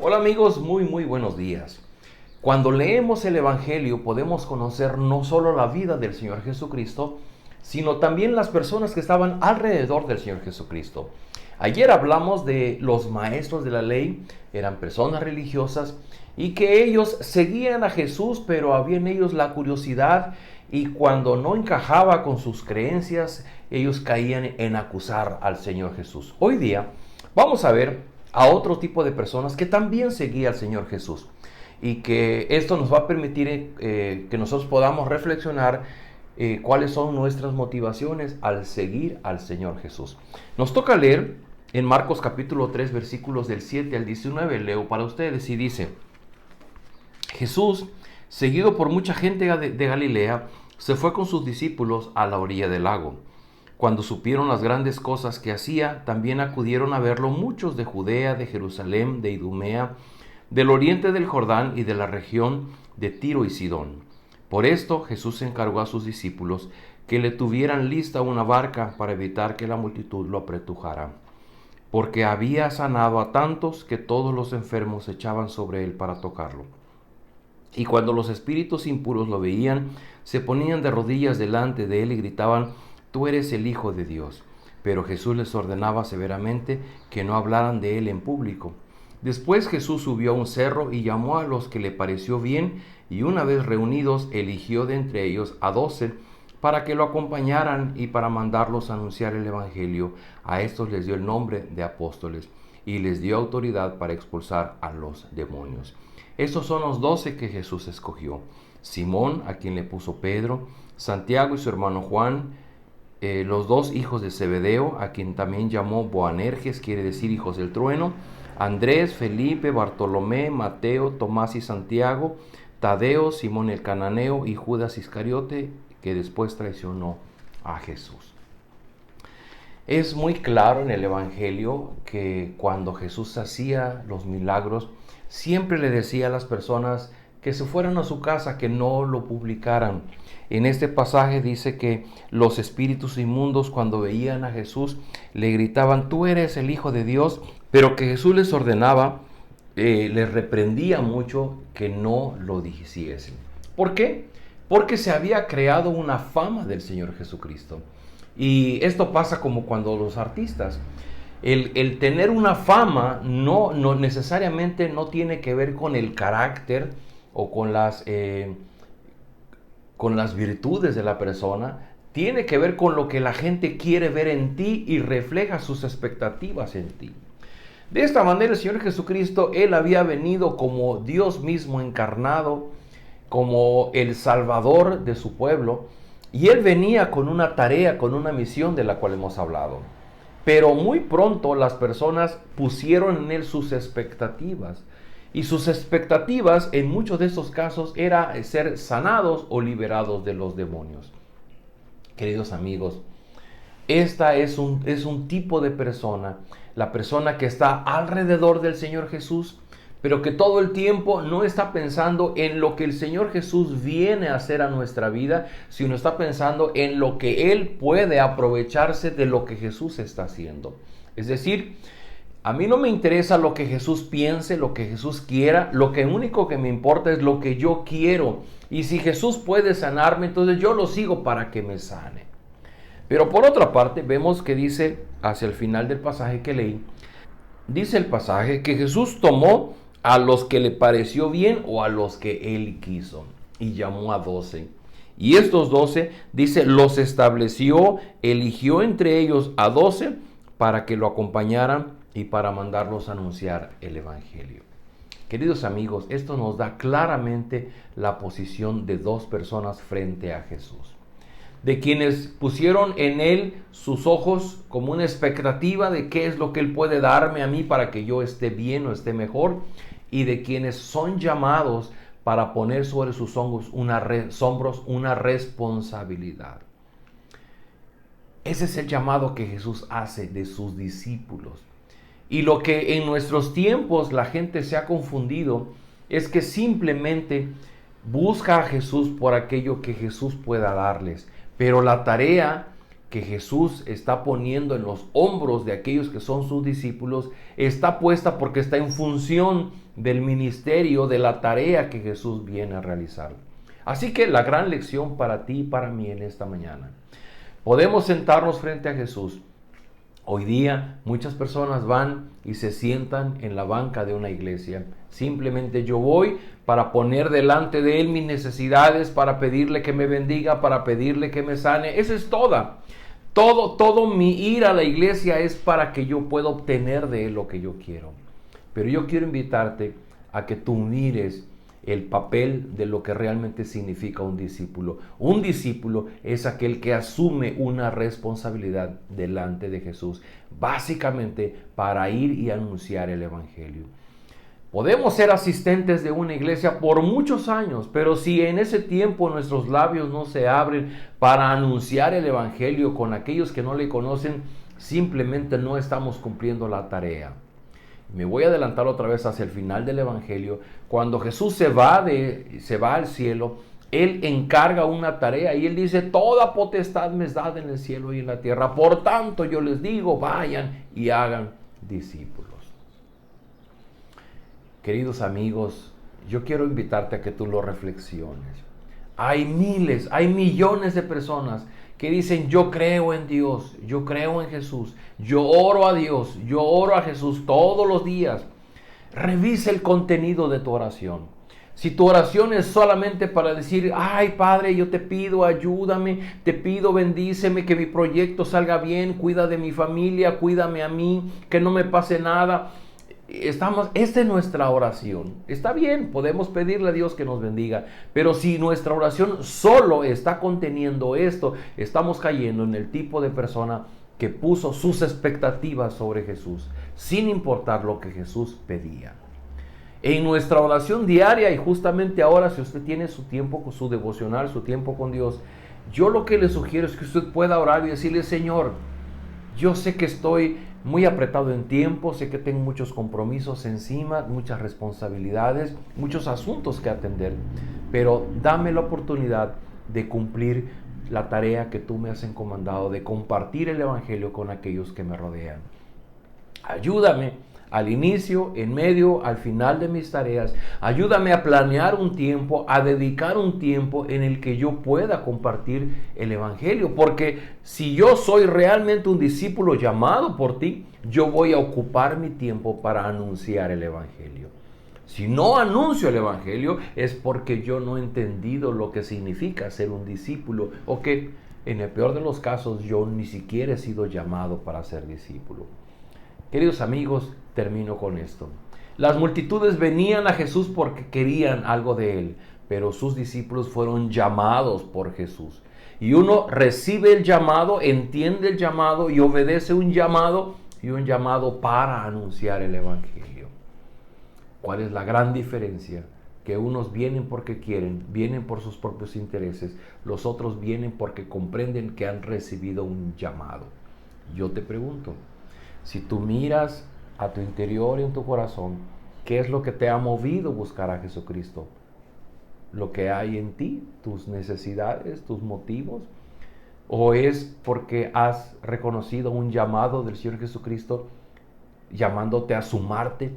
Hola amigos, muy buenos días. Cuando leemos el Evangelio podemos conocer no solo la vida del Señor Jesucristo, sino también las personas que estaban alrededor del Señor Jesucristo. Ayer hablamos de los maestros de la ley, eran personas religiosas y que ellos seguían a Jesús, pero había en ellos la curiosidad y cuando no encajaba con sus creencias, ellos caían en acusar al Señor Jesús. Hoy día vamos a ver a otro tipo de personas que también seguía al Señor Jesús y que esto nos va a permitir que nosotros podamos reflexionar cuáles son nuestras motivaciones al seguir al Señor Jesús. Nos toca leer en Marcos capítulo 3 versículos del 7 al 19, leo para ustedes y dice: Jesús, seguido por mucha gente de Galilea, se fue con sus discípulos a la orilla del lago. Cuando supieron las grandes cosas que hacía, también acudieron a verlo muchos de Judea, de Jerusalén, de Idumea, del oriente del Jordán y de la región de Tiro y Sidón. Por esto Jesús encargó a sus discípulos que le tuvieran lista una barca para evitar que la multitud lo apretujara, porque había sanado a tantos que todos los enfermos se echaban sobre él para tocarlo. Y cuando los espíritus impuros lo veían, se ponían de rodillas delante de él y gritaban: Tú eres el Hijo de Dios. Pero Jesús les ordenaba severamente que no hablaran de él en público. Después Jesús subió a un cerro y llamó a los que le pareció bien, y una vez reunidos eligió de entre ellos a 12 para que lo acompañaran y para mandarlos a anunciar el Evangelio. A estos les dio el nombre de apóstoles y les dio autoridad para expulsar a los demonios. Estos son los 12 que Jesús escogió: Simón, a quien le puso Pedro; Santiago y su hermano Juan; los 2 hijos de Zebedeo, a quien también llamó Boanerges, quiere decir hijos del trueno; Andrés, Felipe, Bartolomé, Mateo, Tomás y Santiago; Tadeo, Simón el cananeo y Judas Iscariote, que después traicionó a Jesús. Es muy claro en el Evangelio que cuando Jesús hacía los milagros, siempre le decía a las personas que se fueran a su casa, que no lo publicaran. En este pasaje dice que los espíritus inmundos, cuando veían a Jesús, le gritaban: Tú eres el Hijo de Dios, pero que Jesús les ordenaba, les reprendía mucho que no lo dijesen. ¿Por qué? Porque se había creado una fama del Señor Jesucristo. Y esto pasa como cuando los artistas, el tener una fama no necesariamente no tiene que ver con el carácter o con las virtudes de la persona, tiene que ver con lo que la gente quiere ver en ti y refleja sus expectativas en ti. De esta manera el Señor Jesucristo, Él había venido como Dios mismo encarnado, como el Salvador de su pueblo, y Él venía con una tarea, con una misión de la cual hemos hablado. Pero muy pronto las personas pusieron en Él sus expectativas. Y sus expectativas en muchos de estos casos era ser sanados o liberados de los demonios. Queridos amigos, esta es un tipo de persona, la persona que está alrededor del Señor Jesús, pero que todo el tiempo no está pensando en lo que el Señor Jesús viene a hacer a nuestra vida, sino está pensando en lo que Él puede aprovecharse de lo que Jesús está haciendo. Es decir, a mí no me interesa lo que Jesús piense, lo que Jesús quiera, lo que único que me importa es lo que yo quiero. Y si Jesús puede sanarme, entonces yo lo sigo para que me sane. Pero por otra parte, vemos que dice, hacia el final del pasaje que leí, dice el pasaje que Jesús tomó a los que le pareció bien o a los que él quiso y llamó a 12. Y estos 12, dice, los estableció, eligió entre ellos a 12 para que lo acompañaran y para mandarlos a anunciar el Evangelio. Queridos amigos, esto nos da claramente la posición de 2 personas frente a Jesús, de quienes pusieron en Él sus ojos como una expectativa de qué es lo que Él puede darme a mí para que yo esté bien o esté mejor, y de quienes son llamados para poner sobre sus hombros una responsabilidad. Ese es el llamado que Jesús hace de sus discípulos. Y lo que en nuestros tiempos la gente se ha confundido es que simplemente busca a Jesús por aquello que Jesús pueda darles. Pero la tarea que Jesús está poniendo en los hombros de aquellos que son sus discípulos, está puesta porque está en función del ministerio, de la tarea que Jesús viene a realizar. Así que la gran lección para ti y para mí en esta mañana: podemos sentarnos frente a Jesús. Hoy día muchas personas van y se sientan en la banca de una iglesia. Simplemente yo voy para poner delante de Él mis necesidades, para pedirle que me bendiga, para pedirle que me sane. Eso es toda. Todo mi ir a la iglesia es para que yo pueda obtener de Él lo que yo quiero. Pero yo quiero invitarte a que tú mires el papel de lo que realmente significa un discípulo. Un discípulo es aquel que asume una responsabilidad delante de Jesús, básicamente para ir y anunciar el evangelio. Podemos ser asistentes de una iglesia por muchos años, pero si en ese tiempo nuestros labios no se abren para anunciar el evangelio con aquellos que no le conocen, simplemente no estamos cumpliendo la tarea. Me voy a adelantar otra vez hacia el final del evangelio. Cuando Jesús se va al cielo, Él encarga una tarea y Él dice: toda potestad me es dada en el cielo y en la tierra. Por tanto, yo les digo, vayan y hagan discípulos. Queridos amigos, yo quiero invitarte a que tú lo reflexiones. Hay miles, hay millones de personas que dicen: yo creo en Dios, yo creo en Jesús, yo oro a Dios, yo oro a Jesús todos los días. Revisa el contenido de tu oración. Si tu oración es solamente para decir: ay Padre, yo te pido, ayúdame, te pido, bendíceme, que mi proyecto salga bien, cuida de mi familia, cuídame a mí, que no me pase nada. Esta es nuestra oración. Está bien, podemos pedirle a Dios que nos bendiga, pero si nuestra oración solo está conteniendo esto, estamos cayendo en el tipo de persona que puso sus expectativas sobre Jesús, sin importar lo que Jesús pedía. En nuestra oración diaria, y justamente ahora, si usted tiene su tiempo con su devocional, su tiempo con Dios, yo lo que le sugiero es que usted pueda orar y decirle: Señor, yo sé que estoy muy apretado en tiempo, sé que tengo muchos compromisos encima, muchas responsabilidades, muchos asuntos que atender, pero dame la oportunidad de cumplir la tarea que tú me has encomendado, de compartir el evangelio con aquellos que me rodean. Ayúdame al inicio, en medio, al final de mis tareas. Ayúdame a planear un tiempo, a dedicar un tiempo en el que yo pueda compartir el evangelio. Porque si yo soy realmente un discípulo llamado por ti, yo voy a ocupar mi tiempo para anunciar el evangelio. Si no anuncio el evangelio, es porque yo no he entendido lo que significa ser un discípulo, o que en el peor de los casos yo ni siquiera he sido llamado para ser discípulo. Queridos amigos, termino con esto. Las multitudes venían a Jesús porque querían algo de Él, pero sus discípulos fueron llamados por Jesús. Y uno recibe el llamado, entiende el llamado y obedece un llamado para anunciar el evangelio. ¿Cuál es la gran diferencia? Que unos vienen porque quieren, vienen por sus propios intereses, los otros vienen porque comprenden que han recibido un llamado. Yo te pregunto, si tú miras a tu interior y en tu corazón, ¿qué es lo que te ha movido a buscar a Jesucristo? ¿Lo que hay en ti, tus necesidades, tus motivos? ¿O es porque has reconocido un llamado del Señor Jesucristo llamándote a sumarte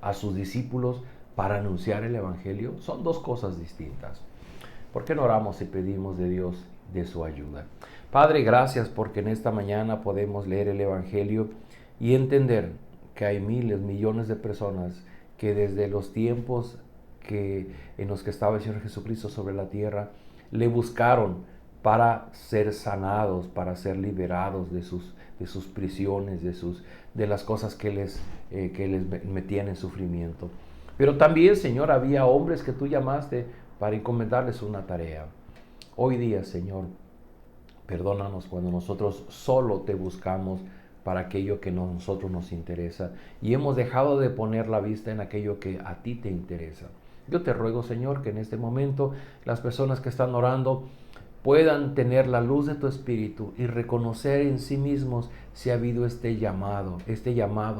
a sus discípulos para anunciar el evangelio? Son dos cosas distintas. ¿Por qué no oramos y pedimos de Dios de su ayuda? Padre, gracias porque en esta mañana podemos leer el evangelio y entender que hay miles, millones de personas que desde los tiempos en los que estaba el Señor Jesucristo sobre la tierra, le buscaron para ser sanados, para ser liberados de sus prisiones, de las cosas que les metían en sufrimiento. Pero también, Señor, había hombres que tú llamaste para encomendarles una tarea. Hoy día, Señor, perdónanos cuando nosotros solo te buscamos para aquello que a nosotros nos interesa y hemos dejado de poner la vista en aquello que a ti te interesa. Yo te ruego, Señor, que en este momento las personas que están orando puedan tener la luz de tu Espíritu y reconocer en sí mismos si ha habido este llamado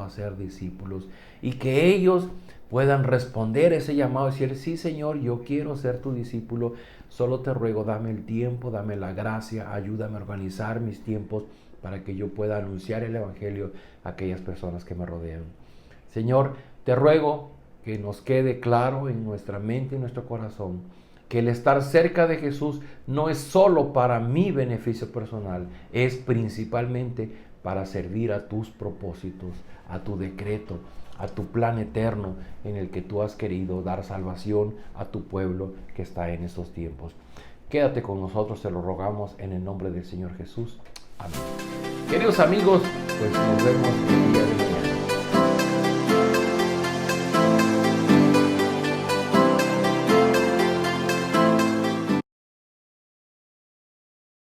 a ser discípulos, y que ellos puedan responder ese llamado y decir, sí Señor, yo quiero ser tu discípulo, solo te ruego, dame el tiempo, dame la gracia, ayúdame a organizar mis tiempos para que yo pueda anunciar el Evangelio a aquellas personas que me rodean. Señor, te ruego que nos quede claro en nuestra mente y nuestro corazón que el estar cerca de Jesús no es solo para mi beneficio personal, es principalmente para servir a tus propósitos, a tu decreto, a tu plan eterno en el que tú has querido dar salvación a tu pueblo que está en estos tiempos. Quédate con nosotros, te lo rogamos en el nombre del Señor Jesús. Amén. Queridos amigos, pues nos vemos el día de mañana.